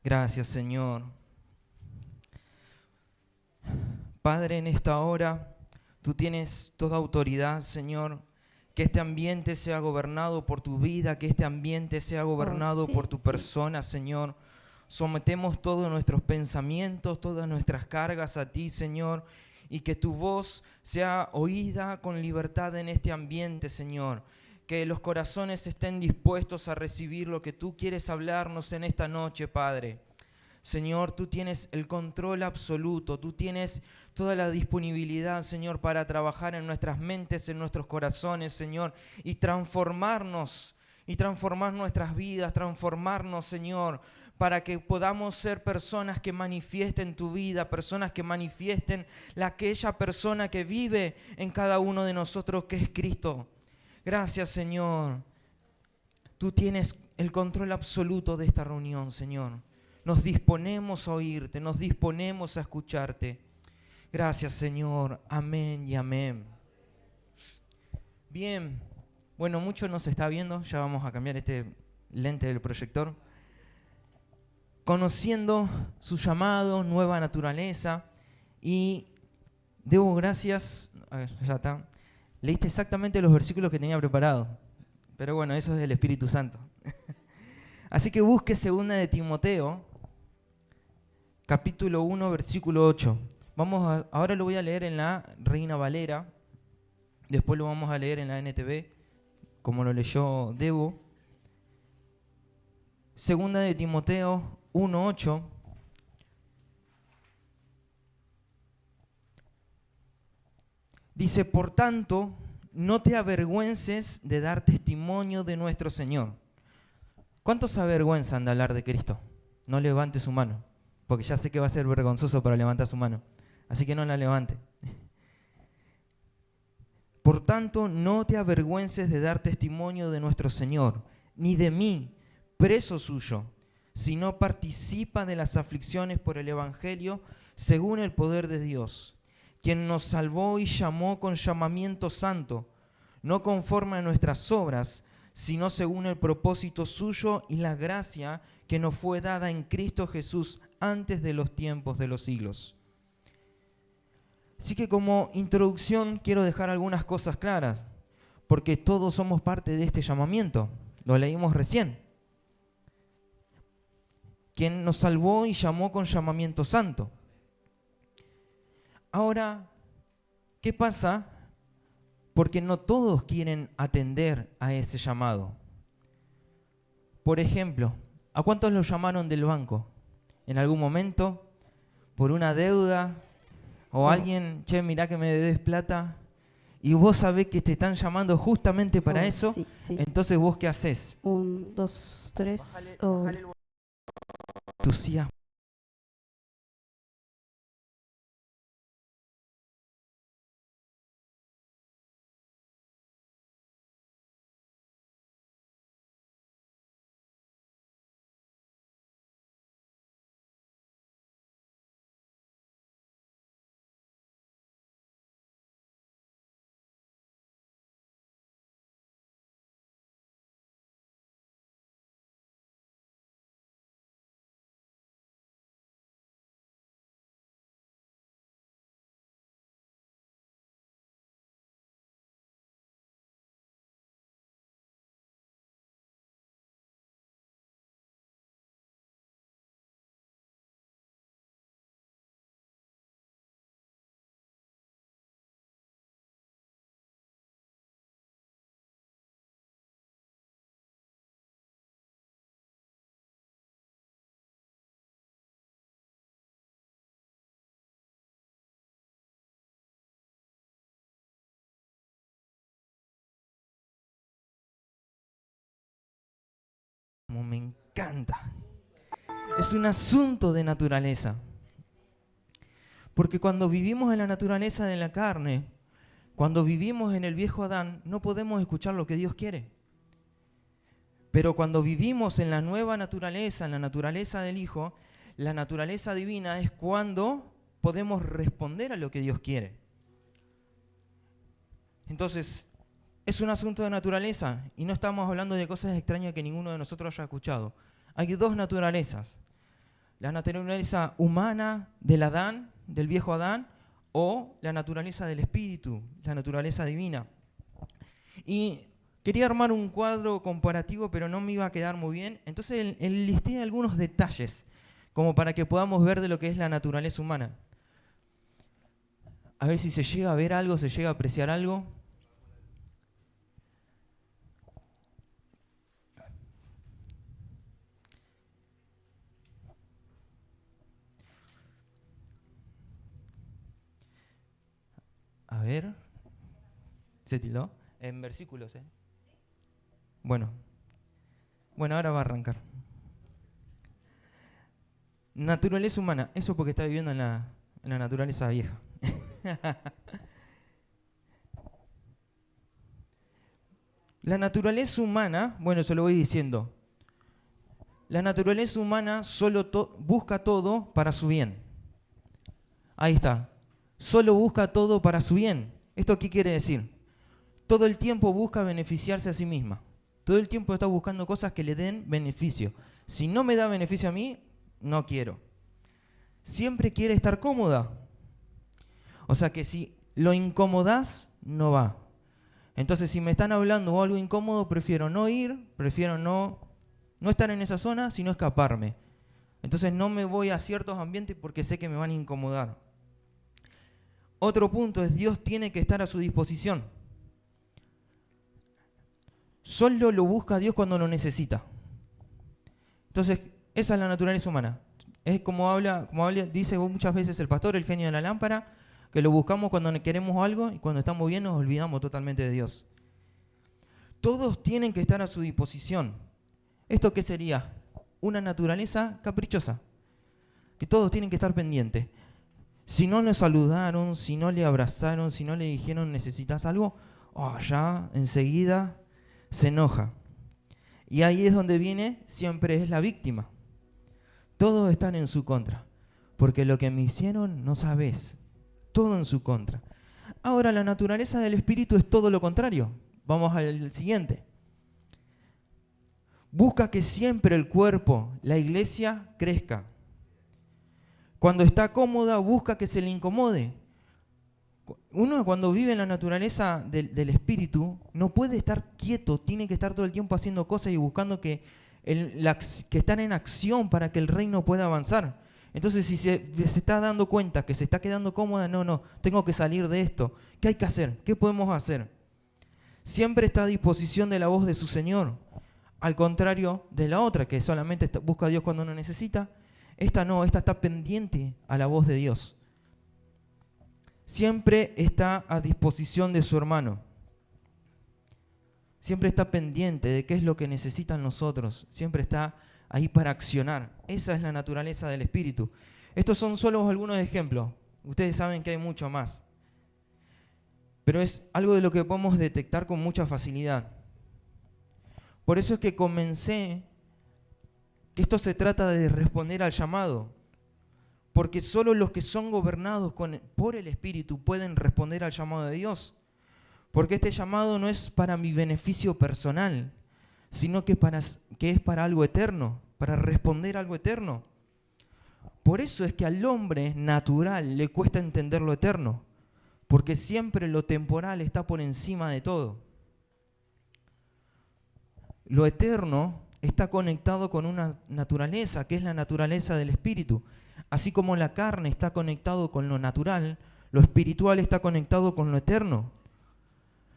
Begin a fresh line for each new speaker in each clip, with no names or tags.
Gracias, Señor. Padre, en esta hora, tú tienes toda autoridad, Señor. Que este ambiente sea gobernado por tu vida, que este ambiente sea gobernado por tu persona, Señor. Sometemos todos nuestros pensamientos, todas nuestras cargas a ti, Señor, y que tu voz sea oída con libertad en este ambiente, Señor. Que los corazones estén dispuestos a recibir lo que tú quieres hablarnos en esta noche, Padre. Señor, tú tienes el control absoluto, tú tienes toda la disponibilidad, Señor, para trabajar en nuestras mentes, en nuestros corazones, Señor, y transformarnos, y transformar nuestras vidas, transformarnos, Señor, para que podamos ser personas que manifiesten tu vida, personas que manifiesten aquella persona que vive en cada uno de nosotros, que es Cristo. Gracias, Señor. Tú tienes el control absoluto de esta reunión, Señor. Nos disponemos a oírte, nos disponemos a escucharte. Gracias, Señor. Amén y amén. Bien, bueno, mucho nos está viendo. Ya vamos a cambiar este lente del proyector. Conociendo su llamado, nueva naturaleza. Y debo gracias. A ver, ya está. Leíste exactamente los versículos que tenía preparado. Pero bueno, eso es del Espíritu Santo. Así que busque 2 de Timoteo, capítulo 1, versículo 8. Ahora lo voy a leer en la Reina Valera, después lo vamos a leer en la NTV, como lo leyó Debo. 2 de Timoteo 1, 8. Dice, por tanto, no te avergüences de dar testimonio de nuestro Señor. ¿Cuántos se avergüenzan de hablar de Cristo? No levante su mano, porque ya sé que va a ser vergonzoso para levantar su mano. Así que no la levante. Por tanto, no te avergüences de dar testimonio de nuestro Señor, ni de mí, preso suyo, sino participa de las aflicciones por el Evangelio según el poder de Dios, quien nos salvó y llamó con llamamiento santo, no conforme a nuestras obras, sino según el propósito suyo y la gracia que nos fue dada en Cristo Jesús antes de los tiempos de los siglos. Así que como introducción quiero dejar algunas cosas claras, porque todos somos parte de este llamamiento, lo leímos recién. Quien nos salvó y llamó con llamamiento santo. Ahora, ¿qué pasa? Porque no todos quieren atender a ese llamado. Por ejemplo, ¿a cuántos los llamaron del banco? ¿En algún momento? ¿Por una deuda? ¿O alguien, che, mirá que me debes plata? Y vos sabés que te están llamando justamente para eso.
Sí, sí.
Entonces, ¿vos qué haces?
1, 2, 3.
Entusiasmo. Me encanta. Es un asunto de naturaleza. Porque cuando vivimos en la naturaleza de la carne, cuando vivimos en el viejo Adán, no podemos escuchar lo que Dios quiere. Pero cuando vivimos en la nueva naturaleza, en la naturaleza del Hijo, la naturaleza divina es cuando podemos responder a lo que Dios quiere. Entonces, es un asunto de naturaleza y no estamos hablando de cosas extrañas que ninguno de nosotros haya escuchado. Hay 2 naturalezas. la naturaleza humana del viejo Adán, o la naturaleza del espíritu, la naturaleza divina. Y quería armar un cuadro comparativo, pero no me iba a quedar muy bien. Entonces listé algunos detalles, como para que podamos ver de lo que es la naturaleza humana. A ver si se llega a ver algo, se llega a apreciar algo. A ver. ¿Se tildó? En versículos, ¿eh? Bueno, ahora va a arrancar. Naturaleza humana. Eso porque está viviendo en la naturaleza vieja. La naturaleza humana, bueno, se lo voy diciendo. La naturaleza humana solo busca todo para su bien. Ahí está. Solo busca todo para su bien. ¿Esto qué quiere decir? Todo el tiempo busca beneficiarse a sí misma. Todo el tiempo está buscando cosas que le den beneficio. Si no me da beneficio a mí, no quiero. Siempre quiere estar cómoda. O sea que si lo incomodás, no va. Entonces, si me están hablando algo incómodo, prefiero no ir, prefiero no estar en esa zona, sino escaparme. Entonces no me voy a ciertos ambientes porque sé que me van a incomodar. Otro punto es: Dios tiene que estar a su disposición. Solo lo busca Dios cuando lo necesita. Entonces, esa es la naturaleza humana. Es dice muchas veces el pastor, el genio de la lámpara, que lo buscamos cuando queremos algo y cuando estamos bien nos olvidamos totalmente de Dios. Todos tienen que estar a su disposición. ¿Esto qué sería? Una naturaleza caprichosa. Que todos tienen que estar pendientes. Si no le saludaron, si no le abrazaron, si no le dijeron necesitas algo, ya enseguida se enoja. Y ahí es donde viene, siempre es la víctima. Todos están en su contra. Porque lo que me hicieron no sabes. Todo en su contra. Ahora, la naturaleza del espíritu es todo lo contrario. Vamos al siguiente. Busca que siempre el cuerpo, la iglesia, crezca. Cuando está cómoda, busca que se le incomode. Uno, cuando vive en la naturaleza del espíritu, no puede estar quieto, tiene que estar todo el tiempo haciendo cosas y buscando que están en acción para que el reino pueda avanzar. Entonces, si se está dando cuenta que se está quedando cómoda, no, tengo que salir de esto. ¿Qué hay que hacer? ¿Qué podemos hacer? Siempre está a disposición de la voz de su Señor. Al contrario de la otra, que solamente busca a Dios cuando uno necesita. Esta no, esta está pendiente a la voz de Dios. Siempre está a disposición de su hermano. Siempre está pendiente de qué es lo que necesitan nosotros. Siempre está ahí para accionar. Esa es la naturaleza del espíritu. Estos son solo algunos ejemplos. Ustedes saben que hay mucho más. Pero es algo de lo que podemos detectar con mucha facilidad. Por eso es que comencé que esto se trata de responder al llamado. Porque solo los que son gobernados por el Espíritu pueden responder al llamado de Dios. Porque este llamado no es para mi beneficio personal, sino que es para algo eterno, para responder algo eterno. Por eso es que al hombre natural le cuesta entender lo eterno, porque siempre lo temporal está por encima de todo. Lo eterno está conectado con una naturaleza, que es la naturaleza del espíritu. Así como la carne está conectado con lo natural, lo espiritual está conectado con lo eterno.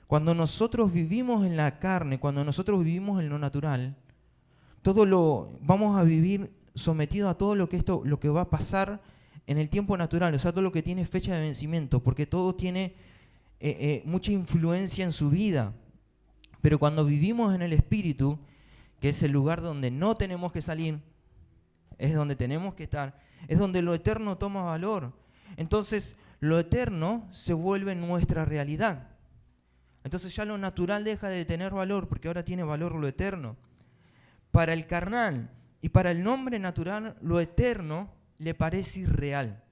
Cuando nosotros vivimos en la carne, cuando nosotros vivimos en lo natural, vamos a vivir sometido a todo lo que va a pasar en el tiempo natural, o sea, todo lo que tiene fecha de vencimiento, porque todo tiene mucha influencia en su vida. Pero cuando vivimos en el espíritu, que es el lugar donde no tenemos que salir, es donde tenemos que estar, es donde lo eterno toma valor. Entonces, lo eterno se vuelve nuestra realidad. Entonces ya lo natural deja de tener valor, porque ahora tiene valor lo eterno. Para el carnal y para el hombre natural, lo eterno le parece irreal.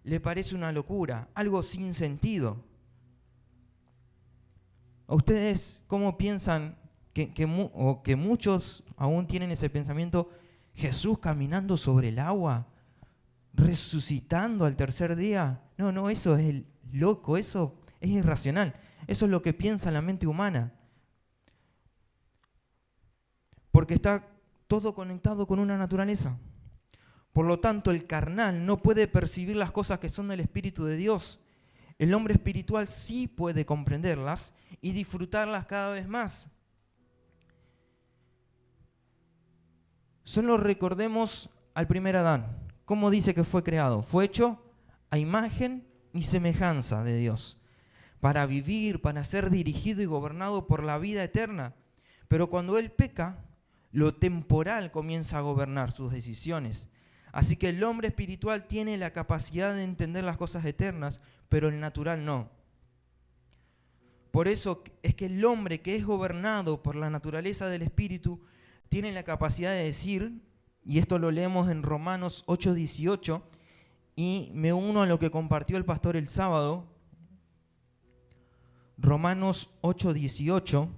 Le parece una locura, algo sin sentido. ¿A ustedes cómo piensan que muchos aún tienen ese pensamiento, Jesús caminando sobre el agua, resucitando al tercer día. No, eso es loco, eso es irracional. Eso es lo que piensa la mente humana. Porque está todo conectado con una naturaleza. Por lo tanto, el carnal no puede percibir las cosas que son del Espíritu de Dios. El hombre espiritual sí puede comprenderlas y disfrutarlas cada vez más. Solo recordemos al primer Adán. ¿Cómo dice que fue creado? Fue hecho a imagen y semejanza de Dios, para vivir, para ser dirigido y gobernado por la vida eterna. Pero cuando él peca, lo temporal comienza a gobernar sus decisiones. Así que el hombre espiritual tiene la capacidad de entender las cosas eternas, pero el natural no. Por eso es que el hombre que es gobernado por la naturaleza del espíritu tiene la capacidad de decir, y esto lo leemos en Romanos 8:18, y me uno a lo que compartió el pastor el sábado, Romanos 8:18.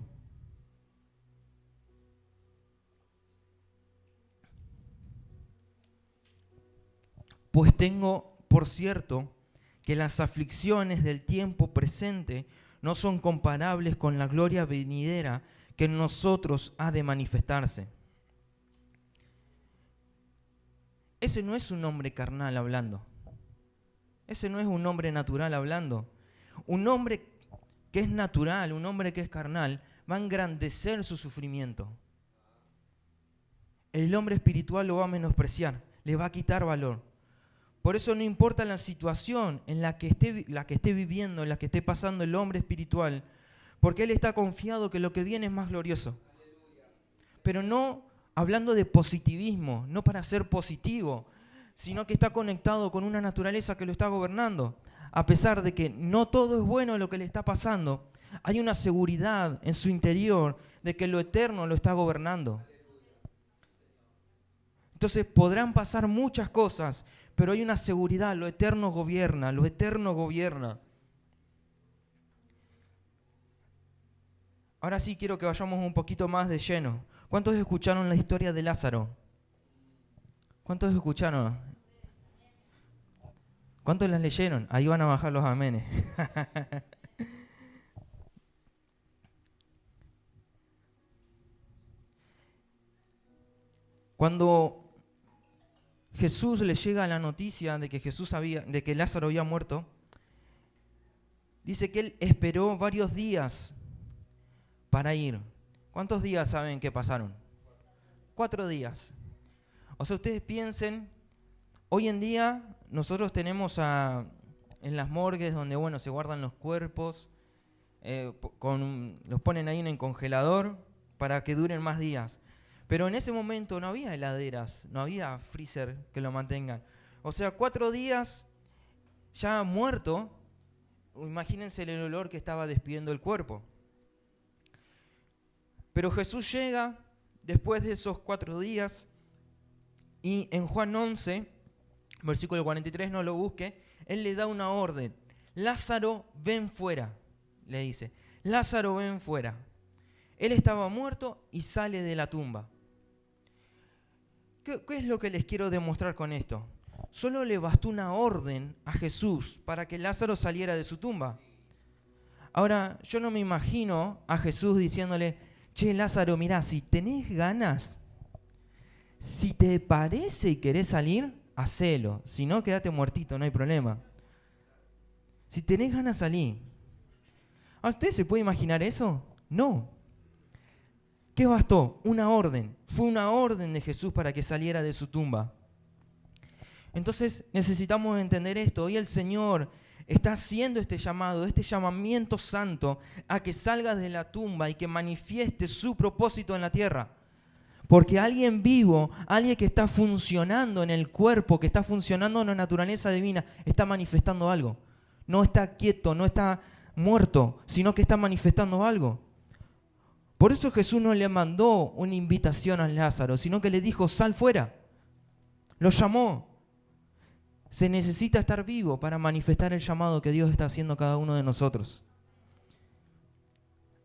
Pues tengo por cierto que las aflicciones del tiempo presente no son comparables con la gloria venidera que en nosotros ha de manifestarse. Ese no es un hombre carnal hablando. Ese no es un hombre natural hablando. Un hombre que es natural, un hombre que es carnal, va a engrandecer su sufrimiento. El hombre espiritual lo va a menospreciar, le va a quitar valor. Por eso no importa la situación en la que esté viviendo, en la que esté pasando el hombre espiritual, porque él está confiado que lo que viene es más glorioso. Pero no hablando de positivismo, no para ser positivo, sino que está conectado con una naturaleza que lo está gobernando. A pesar de que no todo es bueno lo que le está pasando, hay una seguridad en su interior de que lo eterno lo está gobernando. Entonces podrán pasar muchas cosas, pero hay una seguridad, lo eterno gobierna, lo eterno gobierna. Ahora sí quiero que vayamos un poquito más de lleno. ¿Cuántos escucharon la historia de Lázaro? ¿Cuántos escucharon? ¿Cuántos las leyeron? Ahí van a bajar los amenes. Cuando Jesús le llega la noticia de que Lázaro había muerto, dice que él esperó varios días para ir. ¿Cuántos días saben que pasaron? 4 días. O sea, ustedes piensen, hoy en día nosotros tenemos en las morgues donde se guardan los cuerpos, los ponen ahí en el congelador para que duren más días. Pero en ese momento no había heladeras, no había freezer que lo mantengan. O sea, 4 días ya muerto, imagínense el olor que estaba despidiendo el cuerpo. Pero Jesús llega después de esos 4 días y en Juan 11, versículo 43, no lo busque, él le da una orden. Lázaro, ven fuera, le dice. Lázaro, ven fuera. Él estaba muerto y sale de la tumba. ¿Qué es lo que les quiero demostrar con esto? Solo le bastó una orden a Jesús para que Lázaro saliera de su tumba. Ahora, yo no me imagino a Jesús diciéndole, che, Lázaro, mirá, si tenés ganas, si te parece y querés salir, hacelo. Si no, quédate muertito, no hay problema. Si tenés ganas, salí. ¿A usted se puede imaginar eso? No. ¿Qué bastó? Una orden. Fue una orden de Jesús para que saliera de su tumba. Entonces necesitamos entender esto. Hoy el Señor está haciendo este llamado, este llamamiento santo a que salgas de la tumba y que manifieste su propósito en la tierra. Porque alguien vivo, alguien que está funcionando en el cuerpo, que está funcionando en la naturaleza divina, está manifestando algo. No está quieto, no está muerto, sino que está manifestando algo. Por eso Jesús no le mandó una invitación a Lázaro, sino que le dijo, sal fuera. Lo llamó. Se necesita estar vivo para manifestar el llamado que Dios está haciendo a cada uno de nosotros.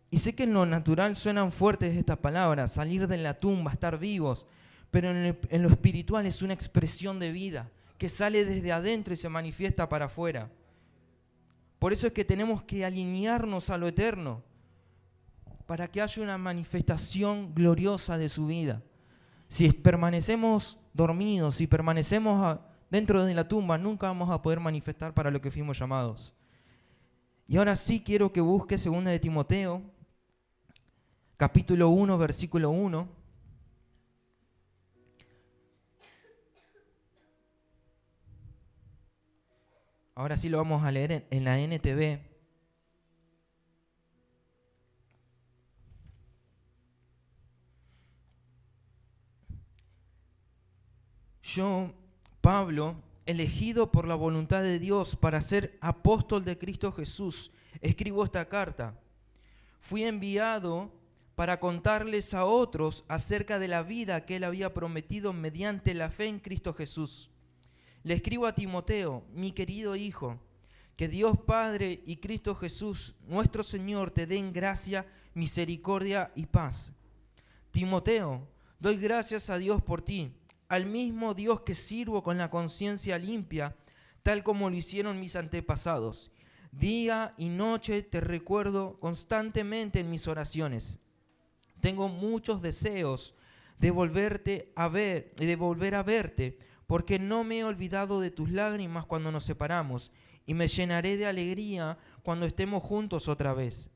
Y sé que en lo natural suenan fuertes estas palabras, salir de la tumba, estar vivos. pero en lo espiritual es una expresión de vida que sale desde adentro y se manifiesta para afuera. Por eso es que tenemos que alinearnos a lo eterno, para que haya una manifestación gloriosa de su vida. Si permanecemos dormidos, si permanecemos dentro de la tumba, nunca vamos a poder manifestar para lo que fuimos llamados. Y ahora sí quiero que busque 2 de Timoteo, capítulo 1, versículo 1. Ahora sí lo vamos a leer en la NTV. Yo, Pablo, elegido por la voluntad de Dios para ser apóstol de Cristo Jesús, escribo esta carta. Fui enviado para contarles a otros acerca de la vida que Él había prometido mediante la fe en Cristo Jesús. Le escribo a Timoteo, mi querido hijo, que Dios Padre y Cristo Jesús, nuestro Señor, te den gracia, misericordia y paz. Timoteo, doy gracias a Dios por ti, al mismo Dios que sirvo con la conciencia limpia, tal como lo hicieron mis antepasados. Día y noche te recuerdo constantemente en mis oraciones. Tengo muchos deseos de volver a verte, porque no me he olvidado de tus lágrimas cuando nos separamos, y me llenaré de alegría cuando estemos juntos otra vez.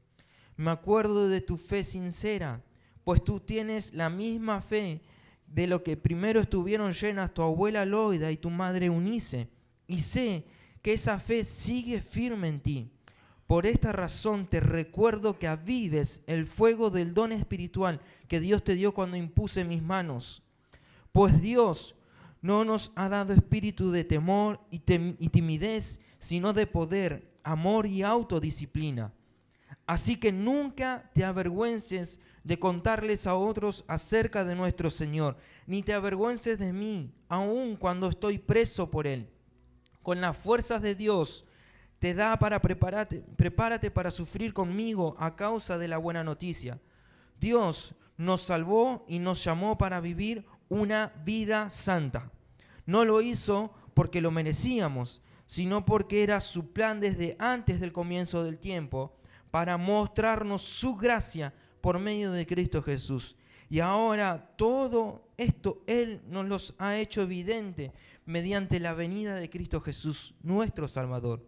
Me acuerdo de tu fe sincera, pues tú tienes la misma fe de lo que primero estuvieron llenas tu abuela Loida y tu madre Eunice, y sé que esa fe sigue firme en ti. Por esta razón te recuerdo que avives el fuego del don espiritual que Dios te dio cuando impuse mis manos. Pues Dios no nos ha dado espíritu de temor y timidez, sino de poder, amor y autodisciplina. Así que nunca te avergüences de contarles a otros acerca de nuestro Señor, ni te avergüences de mí, aun cuando estoy preso por Él. Con las fuerzas de Dios te da para prepárate para sufrir conmigo a causa de la buena noticia. Dios nos salvó y nos llamó para vivir una vida santa. No lo hizo porque lo merecíamos, sino porque era su plan desde antes del comienzo del tiempo, para mostrarnos su gracia por medio de Cristo Jesús. Y ahora todo esto Él nos los ha hecho evidente mediante la venida de Cristo Jesús, nuestro Salvador.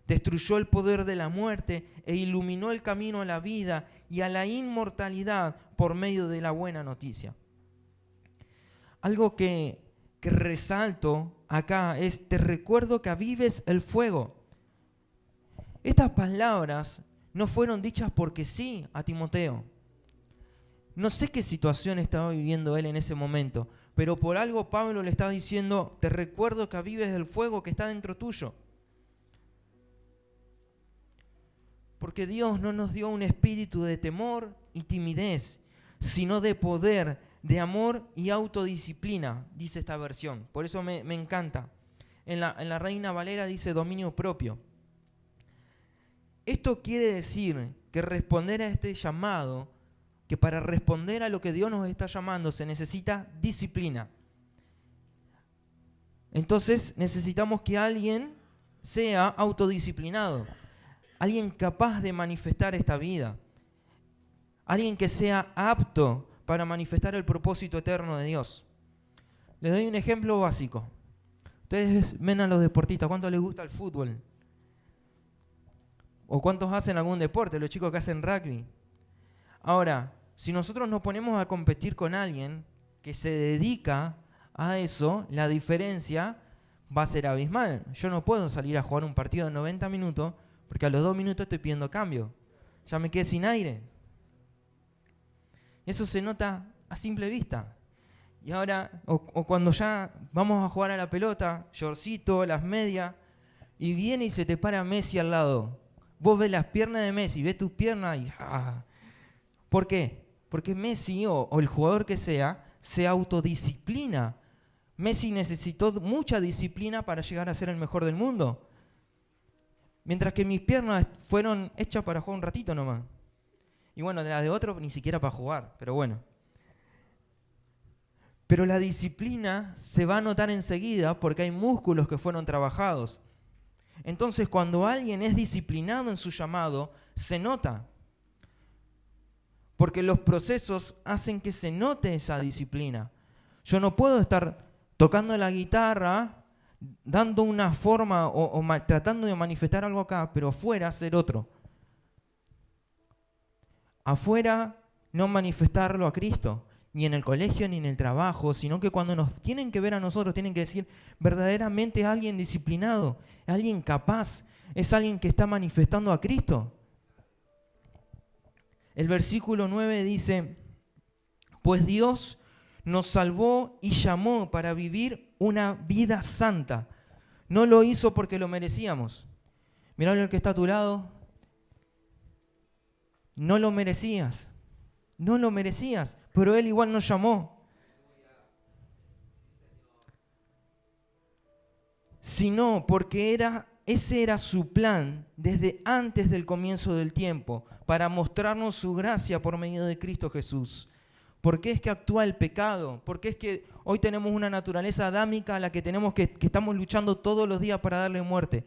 Destruyó el poder de la muerte e iluminó el camino a la vida y a la inmortalidad por medio de la buena noticia. Algo que resalto acá es: te recuerdo que avives el fuego. Estas palabras no fueron dichas porque sí a Timoteo. No sé qué situación estaba viviendo él en ese momento, pero por algo Pablo le estaba diciendo: te recuerdo que avives el fuego que está dentro tuyo. Porque Dios no nos dio un espíritu de temor y timidez, sino de poder, de amor y autodisciplina, dice esta versión. Por eso me encanta. En la Reina Valera dice dominio propio. Esto quiere decir que responder a este llamado, que para responder a lo que Dios nos está llamando se necesita disciplina. Entonces necesitamos que alguien sea autodisciplinado, alguien capaz de manifestar esta vida, alguien que sea apto para manifestar el propósito eterno de Dios. Les doy un ejemplo básico. Ustedes ven a los deportistas, ¿cuánto les gusta el fútbol? ¿O cuántos hacen algún deporte? Los chicos que hacen rugby. Ahora, si nosotros nos ponemos a competir con alguien que se dedica a eso, la diferencia va a ser abismal. Yo no puedo salir a jugar un partido de 90 minutos porque a los 2 minutos estoy pidiendo cambio. Ya me quedé sin aire. Eso se nota a simple vista. Y ahora, o cuando ya vamos a jugar a la pelota, shortcito, las medias, y viene y se te para Messi al lado. Vos ves las piernas de Messi, ves tus piernas y... ¿Por qué? Porque Messi o el jugador que sea, se autodisciplina. Messi necesitó mucha disciplina para llegar a ser el mejor del mundo. Mientras que mis piernas fueron hechas para jugar un ratito nomás. Y bueno, las de otro ni siquiera para jugar, pero bueno. Pero la disciplina se va a notar enseguida porque hay músculos que fueron trabajados. Entonces, cuando alguien es disciplinado en su llamado, se nota. Porque los procesos hacen que se note esa disciplina. Yo no puedo estar tocando la guitarra, dando una forma o tratando de manifestar algo acá, pero afuera ser otro. Afuera no manifestarlo a Cristo, ni en el colegio ni en el trabajo, sino que cuando nos tienen que ver a nosotros, tienen que decir verdaderamente es alguien disciplinado, es alguien capaz, es alguien que está manifestando a Cristo. El versículo 9 dice, pues Dios nos salvó y llamó para vivir una vida santa. No lo hizo porque lo merecíamos. Mirá al que está a tu lado. No lo merecías. No lo merecías, pero Él igual nos llamó. Sino porque ese era su plan desde antes del comienzo del tiempo, para mostrarnos su gracia por medio de Cristo Jesús. ¿Por qué es que actúa el pecado? ¿Por qué es que hoy tenemos una naturaleza adámica a la que estamos luchando todos los días para darle muerte?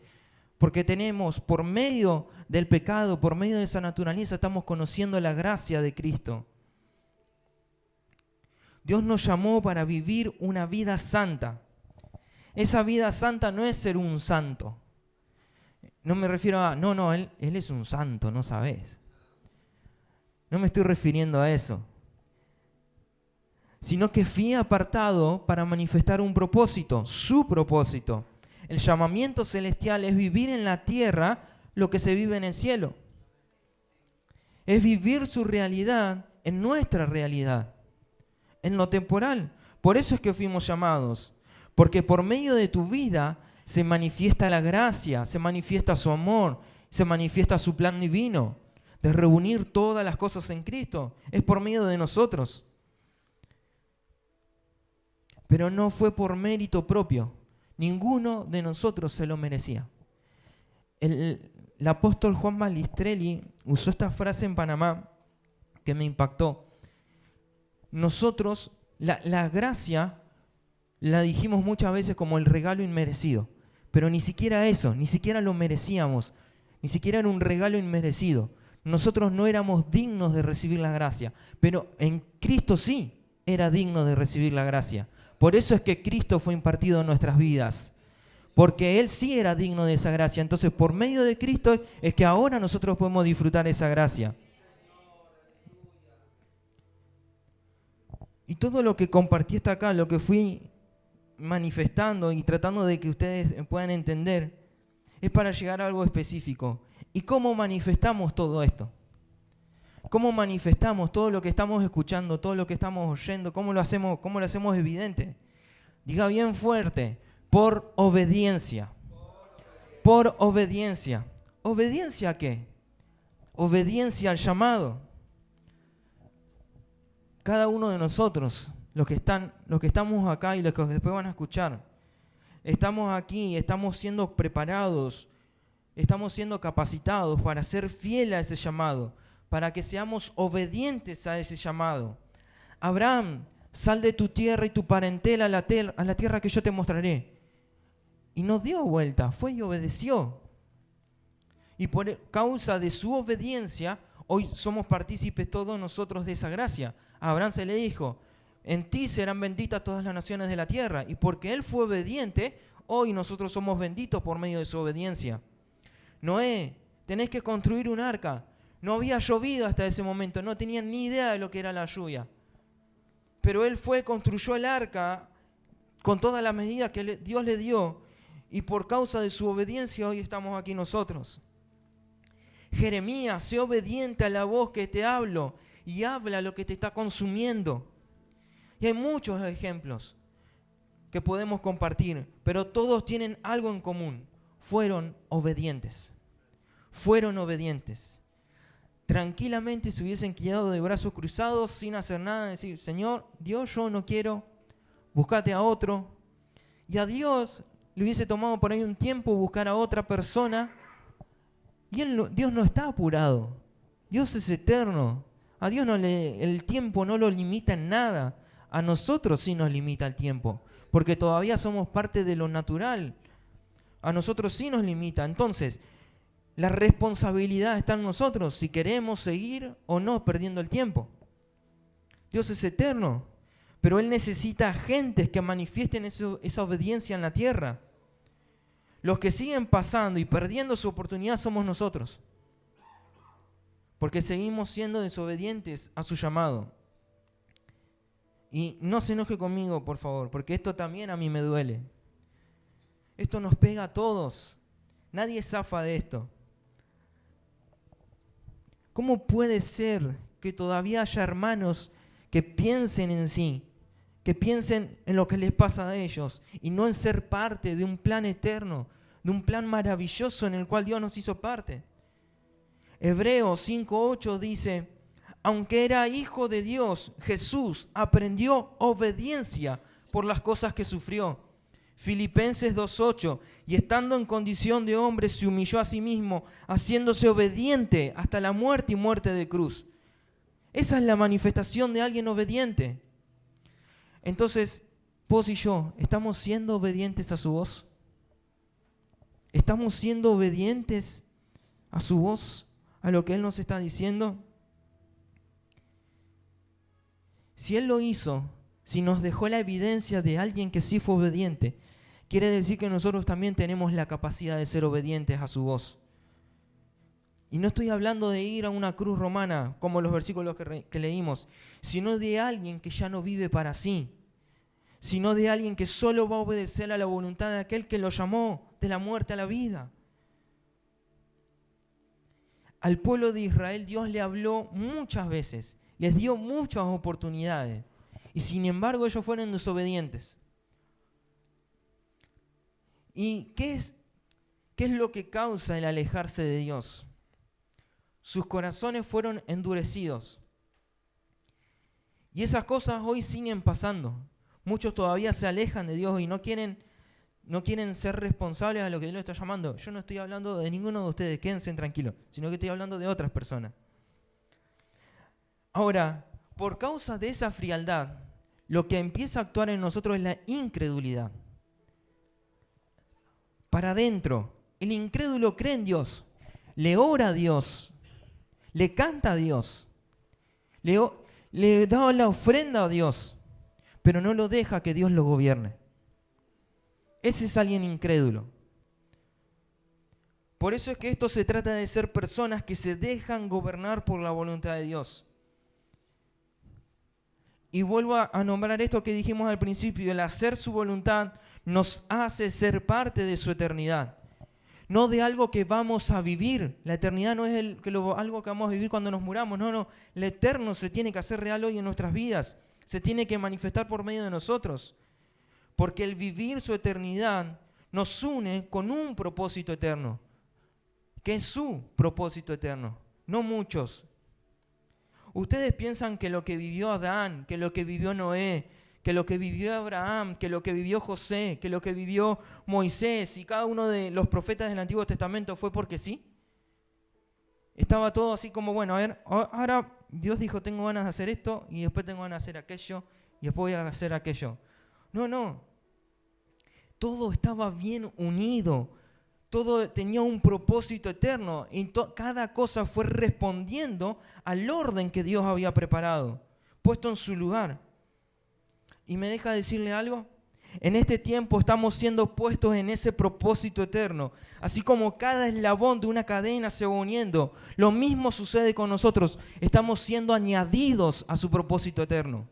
Porque tenemos, por medio del pecado, por medio de esa naturaleza, estamos conociendo la gracia de Cristo. Dios nos llamó para vivir una vida santa. Esa vida santa no es ser un santo. No me refiero a, él es un santo, no sabes. No me estoy refiriendo a eso. Sino que fui apartado para manifestar un propósito, su propósito. El llamamiento celestial es vivir en la tierra lo que se vive en el cielo. Es vivir su realidad en nuestra realidad, en lo temporal. Por eso es que fuimos llamados, porque por medio de tu vida se manifiesta la gracia, se manifiesta su amor, se manifiesta su plan divino de reunir todas las cosas en Cristo. Es por medio de nosotros. Pero no fue por mérito propio. Ninguno de nosotros se lo merecía. El apóstol Juan Balistrelli usó esta frase en Panamá que me impactó. Nosotros, la gracia, la dijimos muchas veces como el regalo inmerecido. Pero ni siquiera eso, ni siquiera lo merecíamos. Ni siquiera era un regalo inmerecido. Nosotros no éramos dignos de recibir la gracia. Pero en Cristo sí era digno de recibir la gracia. Por eso es que Cristo fue impartido en nuestras vidas, porque Él sí era digno de esa gracia. Entonces, por medio de Cristo es que ahora nosotros podemos disfrutar esa gracia. Y todo lo que compartí hasta acá, lo que fui manifestando y tratando de que ustedes puedan entender, es para llegar a algo específico. ¿Y cómo manifestamos todo esto? ¿Cómo manifestamos todo lo que estamos escuchando, todo lo que estamos oyendo? ¿Cómo lo hacemos evidente? Diga bien fuerte, por obediencia. Por obediencia. ¿Obediencia a qué? Obediencia al llamado. Cada uno de nosotros, los que estamos acá y los que después van a escuchar, estamos aquí, estamos siendo preparados, estamos siendo capacitados para ser fieles a ese llamado, para que seamos obedientes a ese llamado. Abraham, sal de tu tierra y tu parentela a la tierra que yo te mostraré. Y no dio vuelta, fue y obedeció. Y por causa de su obediencia, hoy somos partícipes todos nosotros de esa gracia. A Abraham se le dijo, en ti serán benditas todas las naciones de la tierra. Y porque él fue obediente, hoy nosotros somos benditos por medio de su obediencia. Noé, tenés que construir un arca. No había llovido hasta ese momento, no tenían ni idea de lo que era la lluvia. Pero él construyó el arca con todas las medidas que Dios le dio, y por causa de su obediencia hoy estamos aquí nosotros. Jeremías, sé obediente a la voz que te hablo y habla lo que te está consumiendo. Y hay muchos ejemplos que podemos compartir, pero todos tienen algo en común. Fueron obedientes. Fueron obedientes. Tranquilamente se hubiesen quedado de brazos cruzados sin hacer nada, decir, Señor, Dios, yo no quiero, búscate a otro. Y a Dios le hubiese tomado por ahí un tiempo buscar a otra persona. Y Dios no está apurado. Dios es eterno. A Dios el tiempo no lo limita en nada. A nosotros sí nos limita el tiempo, porque todavía somos parte de lo natural. A nosotros sí nos limita. Entonces, la responsabilidad está en nosotros, si queremos seguir o no perdiendo el tiempo. Dios es eterno, pero Él necesita gentes que manifiesten esa obediencia en la tierra. Los que siguen pasando y perdiendo su oportunidad somos nosotros, porque seguimos siendo desobedientes a su llamado. Y no se enoje conmigo, por favor, porque esto también a mí me duele. Esto nos pega a todos. Nadie zafa de esto. ¿Cómo puede ser que todavía haya hermanos que piensen en sí, que piensen en lo que les pasa a ellos y no en ser parte de un plan eterno, de un plan maravilloso en el cual Dios nos hizo parte? Hebreos 5:8 dice: aunque era hijo de Dios, Jesús aprendió obediencia por las cosas que sufrió. Filipenses 2:8, y estando en condición de hombre se humilló a sí mismo, haciéndose obediente hasta la muerte y muerte de cruz. Esa es la manifestación de alguien obediente. Entonces, vos y yo, ¿estamos siendo obedientes a su voz? ¿Estamos siendo obedientes a su voz, a lo que Él nos está diciendo? Si Él lo hizo, si nos dejó la evidencia de alguien que sí fue obediente, quiere decir que nosotros también tenemos la capacidad de ser obedientes a su voz. Y no estoy hablando de ir a una cruz romana, como los versículos que leímos, sino de alguien que ya no vive para sí, sino de alguien que solo va a obedecer a la voluntad de aquel que lo llamó de la muerte a la vida. Al pueblo de Israel Dios le habló muchas veces, les dio muchas oportunidades, y sin embargo ellos fueron desobedientes. ¿Y qué es lo que causa el alejarse de Dios? Sus corazones fueron endurecidos. Y esas cosas hoy siguen pasando. Muchos todavía se alejan de Dios y no quieren ser responsables a lo que Dios les está llamando. Yo no estoy hablando de ninguno de ustedes, quédense tranquilos, sino que estoy hablando de otras personas. Ahora, por causa de esa frialdad, lo que empieza a actuar en nosotros es la incredulidad. Para adentro, el incrédulo cree en Dios, le ora a Dios, le canta a Dios, le da la ofrenda a Dios, pero no lo deja que Dios lo gobierne. Ese es alguien incrédulo. Por eso es que esto se trata de ser personas que se dejan gobernar por la voluntad de Dios. Y vuelvo a nombrar esto que dijimos al principio: el hacer su voluntad nos hace ser parte de su eternidad, no de algo que vamos a vivir. La eternidad no es algo que vamos a vivir cuando nos muramos, no, lo eterno se tiene que hacer real hoy en nuestras vidas, se tiene que manifestar por medio de nosotros, porque el vivir su eternidad nos une con un propósito eterno, que es su propósito eterno, no muchos. Ustedes piensan que lo que vivió Adán, que lo que vivió Noé, que lo que vivió Abraham, que lo que vivió José, que lo que vivió Moisés y cada uno de los profetas del Antiguo Testamento fue porque sí. Estaba todo así como, bueno, a ver, ahora Dios dijo, tengo ganas de hacer esto, y después tengo ganas de hacer aquello, y después voy a hacer aquello. No. Todo estaba bien unido. Todo tenía un propósito eterno y cada cosa fue respondiendo al orden que Dios había preparado, puesto en su lugar. ¿Y me deja decirle algo? En este tiempo estamos siendo puestos en ese propósito eterno. Así como cada eslabón de una cadena se va uniendo, lo mismo sucede con nosotros. Estamos siendo añadidos a su propósito eterno.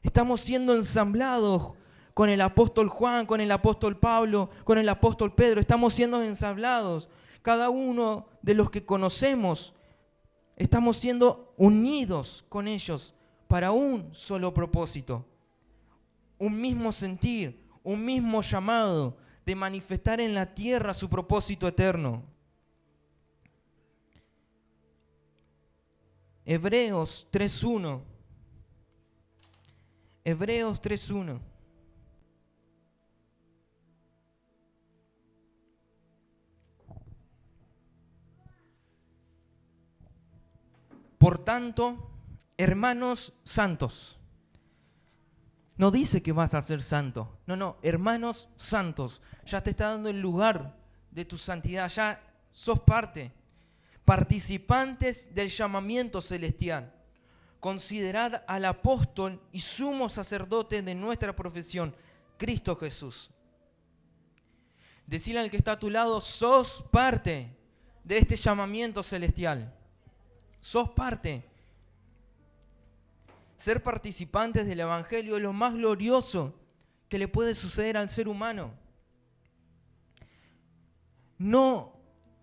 Estamos siendo ensamblados con el apóstol Juan, con el apóstol Pablo, con el apóstol Pedro. Estamos siendo ensamblados. Cada uno de los que conocemos, estamos siendo unidos con ellos para un solo propósito. Un mismo sentir, un mismo llamado de manifestar en la tierra su propósito eterno. Hebreos 3:1. Hebreos 3:1. Por tanto, hermanos santos, No dice que vas a ser santo. No, hermanos santos. Ya te está dando el lugar de tu santidad. Ya sos parte. Participantes del llamamiento celestial. Considerad al apóstol y sumo sacerdote de nuestra profesión, Cristo Jesús. Decirle al que está a tu lado, sos parte de este llamamiento celestial. Sos parte. Ser participantes del Evangelio es lo más glorioso que le puede suceder al ser humano. No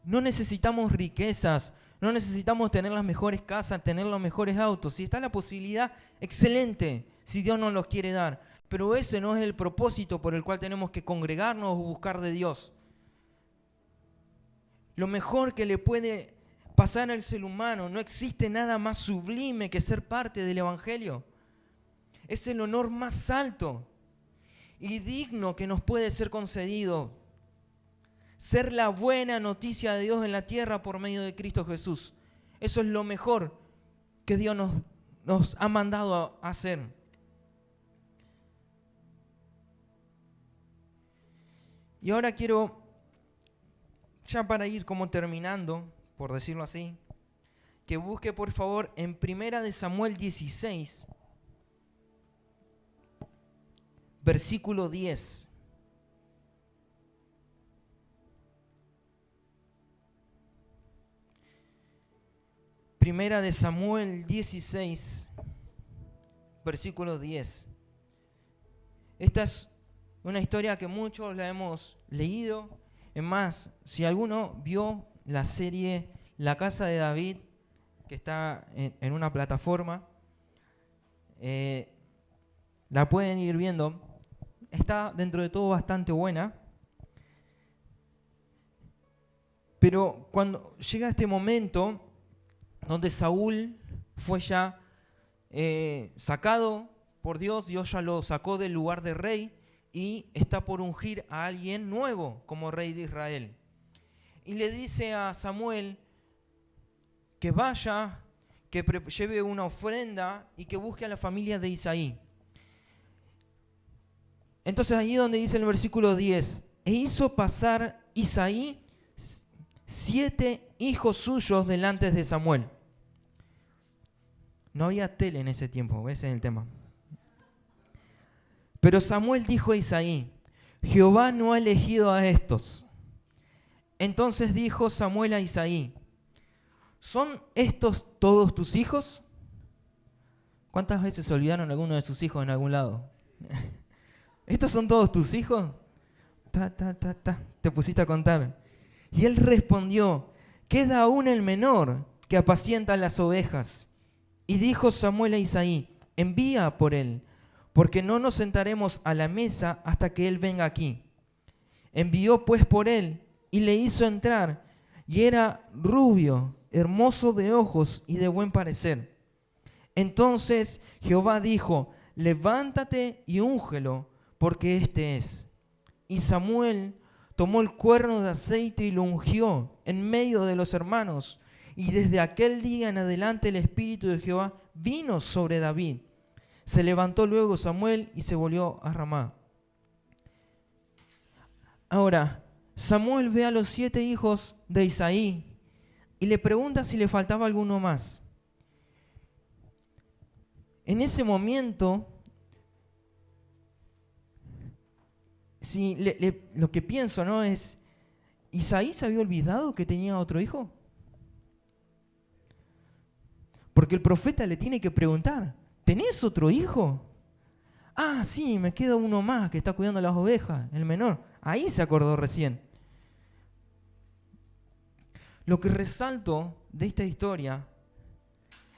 necesitamos riquezas, no necesitamos tener las mejores casas, tener los mejores autos. Si está la posibilidad, excelente, si Dios nos los quiere dar. Pero ese no es el propósito por el cual tenemos que congregarnos o buscar de Dios. Lo mejor que le puede pasar al ser humano, no existe nada más sublime que ser parte del Evangelio. Es el honor más alto y digno que nos puede ser concedido. Ser la buena noticia de Dios en la tierra por medio de Cristo Jesús. Eso es lo mejor que Dios nos ha mandado a hacer. Y ahora quiero, ya para ir como terminando, por decirlo así, que busque por favor en 1 Samuel 16, versículo 10. Primera de Samuel 16, versículo 10. Esta es una historia que muchos la hemos leído. Es más, si alguno vio la serie La Casa de David, que está en una plataforma, la pueden ir viendo. Está dentro de todo bastante buena. Pero cuando llega este momento donde Saúl fue ya sacado por Dios, Dios ya lo sacó del lugar de rey y está por ungir a alguien nuevo como rey de Israel. Y le dice a Samuel que vaya, que lleve una ofrenda y que busque a la familia de Isaí. Entonces ahí donde dice el versículo 10, e hizo pasar Isaí 7 hijos suyos delante de Samuel. No había tele en ese tiempo, ese es el tema. Pero Samuel dijo a Isaí, Jehová no ha elegido a estos. Entonces dijo Samuel a Isaí, ¿son estos todos tus hijos? ¿Cuántas veces se olvidaron alguno de sus hijos en algún lado? ¿Estos son todos tus hijos? Te pusiste a contar. Y él respondió, queda aún el menor que apacienta las ovejas. Y dijo Samuel a Isaí, envía por él, porque no nos sentaremos a la mesa hasta que él venga aquí. Envió pues por él y le hizo entrar, y era rubio, hermoso de ojos y de buen parecer. Entonces Jehová dijo, levántate y úngelo, porque este es. Y Samuel tomó el cuerno de aceite y lo ungió en medio de los hermanos. Y desde aquel día en adelante el Espíritu de Jehová vino sobre David. Se levantó luego Samuel y se volvió a Ramá. Ahora, Samuel ve a los 7 hijos de Isaí y le pregunta si le faltaba alguno más. En ese momento, lo que pienso, ¿no? Es, ¿Isaí se había olvidado que tenía otro hijo? Porque el profeta le tiene que preguntar, ¿tenés otro hijo? Ah, sí, me queda uno más que está cuidando las ovejas, el menor. Ahí se acordó recién. Lo que resalto de esta historia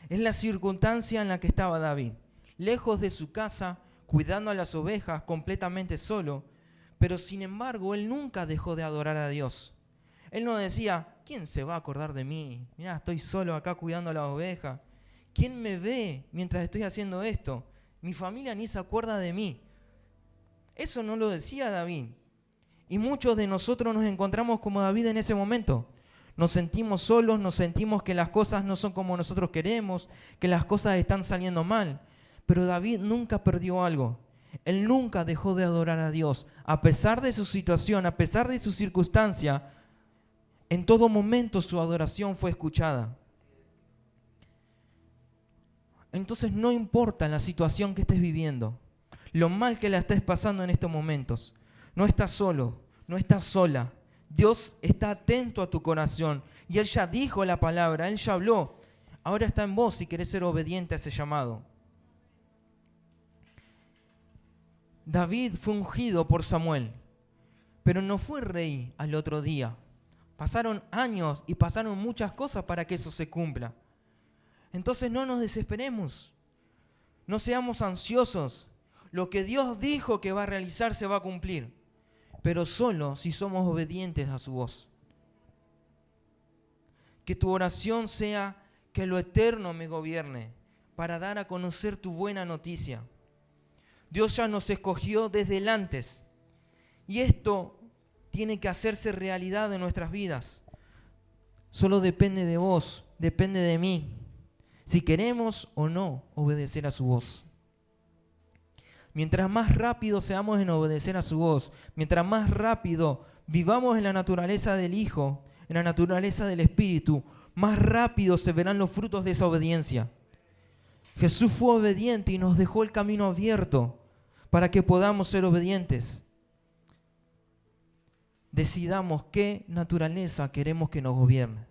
es la circunstancia en la que estaba David, lejos de su casa, cuidando a las ovejas, completamente solo, pero sin embargo él nunca dejó de adorar a Dios. Él no decía, ¿quién se va a acordar de mí? Mirá, estoy solo acá cuidando a las ovejas. ¿Quién me ve mientras estoy haciendo esto? Mi familia ni se acuerda de mí. Eso no lo decía David. Y muchos de nosotros nos encontramos como David en ese momento. Nos sentimos solos, nos sentimos que las cosas no son como nosotros queremos, que las cosas están saliendo mal. Pero David nunca perdió algo. Él nunca dejó de adorar a Dios. A pesar de su situación, a pesar de su circunstancia, en todo momento su adoración fue escuchada. Entonces no importa la situación que estés viviendo, lo mal que la estés pasando en estos momentos, no estás solo, no estás sola. Dios está atento a tu corazón y Él ya dijo la palabra, Él ya habló. Ahora está en vos si querés ser obediente a ese llamado. David fue ungido por Samuel, pero no fue rey al otro día. Pasaron años y pasaron muchas cosas para que eso se cumpla. Entonces no nos desesperemos, no seamos ansiosos. Lo que Dios dijo que va a realizar se va a cumplir, pero solo si somos obedientes a su voz. Que tu oración sea que lo eterno me gobierne para dar a conocer tu buena noticia. Dios ya nos escogió desde el antes y esto tiene que hacerse realidad en nuestras vidas. Solo depende de vos, depende de mí, si queremos o no obedecer a su voz. Mientras más rápido seamos en obedecer a su voz, mientras más rápido vivamos en la naturaleza del Hijo, en la naturaleza del Espíritu, más rápido se verán los frutos de esa obediencia. Jesús fue obediente y nos dejó el camino abierto para que podamos ser obedientes. Decidamos qué naturaleza queremos que nos gobierne,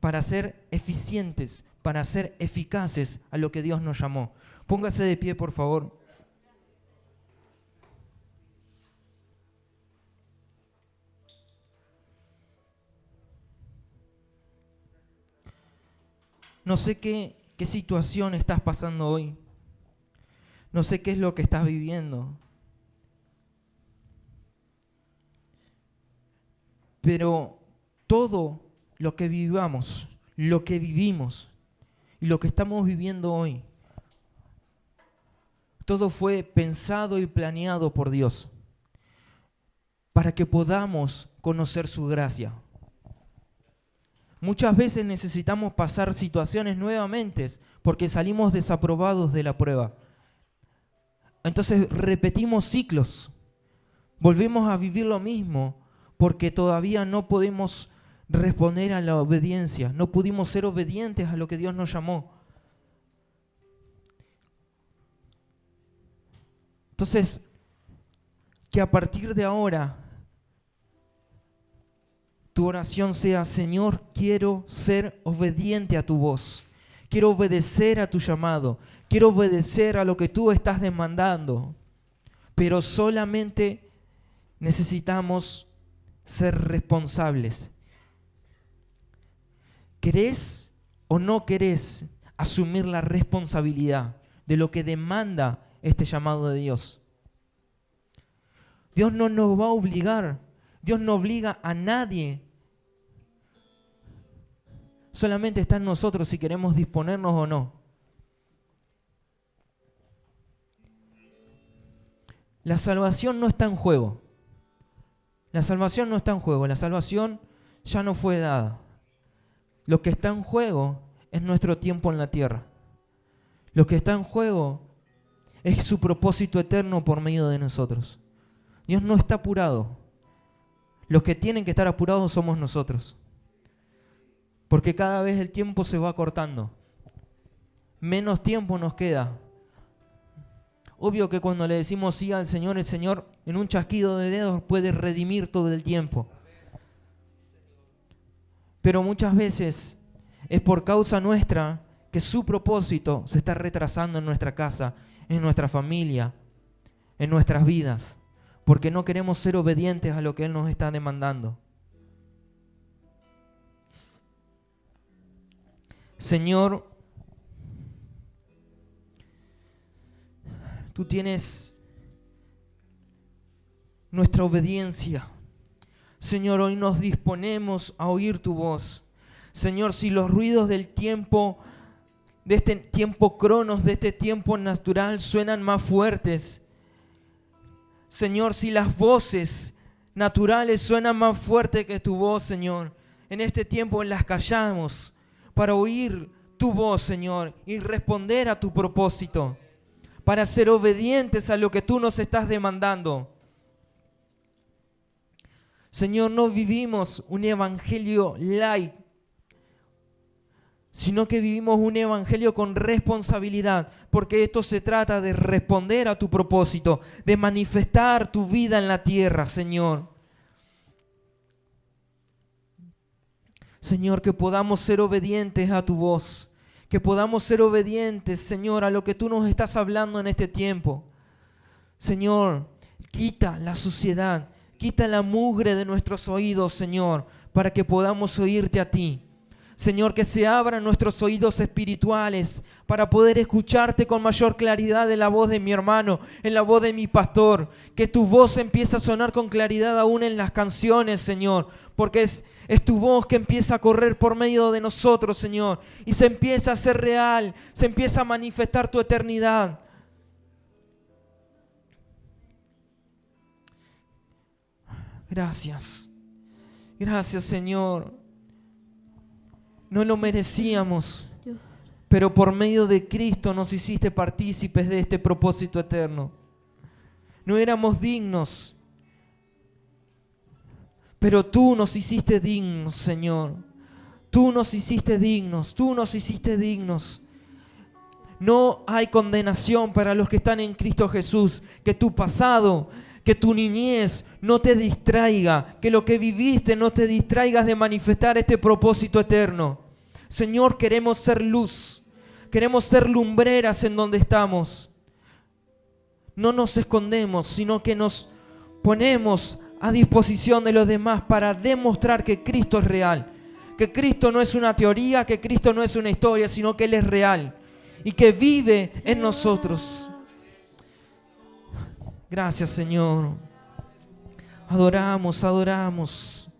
para ser eficientes, para ser eficaces a lo que Dios nos llamó. Póngase de pie, por favor. No sé qué situación estás pasando hoy. No sé qué es lo que estás viviendo. Pero todo lo que vivamos, lo que vivimos y lo que estamos viviendo hoy, todo fue pensado y planeado por Dios para que podamos conocer su gracia. Muchas veces necesitamos pasar situaciones nuevamente porque salimos desaprobados de la prueba. Entonces repetimos ciclos, volvemos a vivir lo mismo porque todavía no podemos responder a la obediencia, no pudimos ser obedientes a lo que Dios nos llamó. Entonces, que a partir de ahora tu oración sea: Señor, quiero ser obediente a tu voz, quiero obedecer a tu llamado, quiero obedecer a lo que tú estás demandando, pero solamente necesitamos ser responsables. ¿Querés o no querés asumir la responsabilidad de lo que demanda este llamado de Dios? Dios no nos va a obligar, Dios no obliga a nadie. Solamente está en nosotros si queremos disponernos o no. La salvación no está en juego. La salvación no está en juego. La salvación ya no fue dada. Lo que está en juego es nuestro tiempo en la tierra. Lo que está en juego es su propósito eterno por medio de nosotros. Dios no está apurado. Los que tienen que estar apurados somos nosotros. Porque cada vez el tiempo se va acortando. Menos tiempo nos queda. Obvio que cuando le decimos sí al Señor, el Señor en un chasquido de dedos puede redimir todo el tiempo. Pero muchas veces es por causa nuestra que su propósito se está retrasando en nuestra casa, en nuestra familia, en nuestras vidas, porque no queremos ser obedientes a lo que Él nos está demandando. Señor, tú tienes nuestra obediencia. Señor, hoy nos disponemos a oír tu voz. Señor, si los ruidos del tiempo, de este tiempo cronos, de este tiempo natural suenan más fuertes. Señor, si las voces naturales suenan más fuertes que tu voz, Señor, en este tiempo las callamos para oír tu voz, Señor, y responder a tu propósito. para ser obedientes a lo que tú nos estás demandando. Señor, no vivimos un evangelio light, sino que vivimos un evangelio con responsabilidad, porque esto se trata de responder a tu propósito, de manifestar tu vida en la tierra, Señor. Señor, que podamos ser obedientes a tu voz, que podamos ser obedientes, Señor, a lo que tú nos estás hablando en este tiempo. Señor, quita la suciedad, quita la mugre de nuestros oídos, Señor, para que podamos oírte a ti. Señor, que se abran nuestros oídos espirituales para poder escucharte con mayor claridad en la voz de mi hermano, en la voz de mi pastor. Que tu voz empiece a sonar con claridad aún en las canciones, Señor, porque es tu voz que empieza a correr por medio de nosotros, Señor, y se empieza a hacer real, se empieza a manifestar tu eternidad. Gracias. Gracias, Señor. No lo merecíamos, pero por medio de Cristo nos hiciste partícipes de este propósito eterno. No éramos dignos, pero tú nos hiciste dignos, Señor. Tú nos hiciste dignos, tú nos hiciste dignos. No hay condenación para los que están en Cristo Jesús. Que tu pasado, que tu niñez no te distraiga, que lo que viviste no te distraigas de manifestar este propósito eterno. Señor, queremos ser luz, queremos ser lumbreras en donde estamos. No nos escondemos, sino que nos ponemos a disposición de los demás para demostrar que Cristo es real, que Cristo no es una teoría, que Cristo no es una historia, sino que Él es real y que vive en nosotros. Gracias, Señor. Adoramos, adoramos.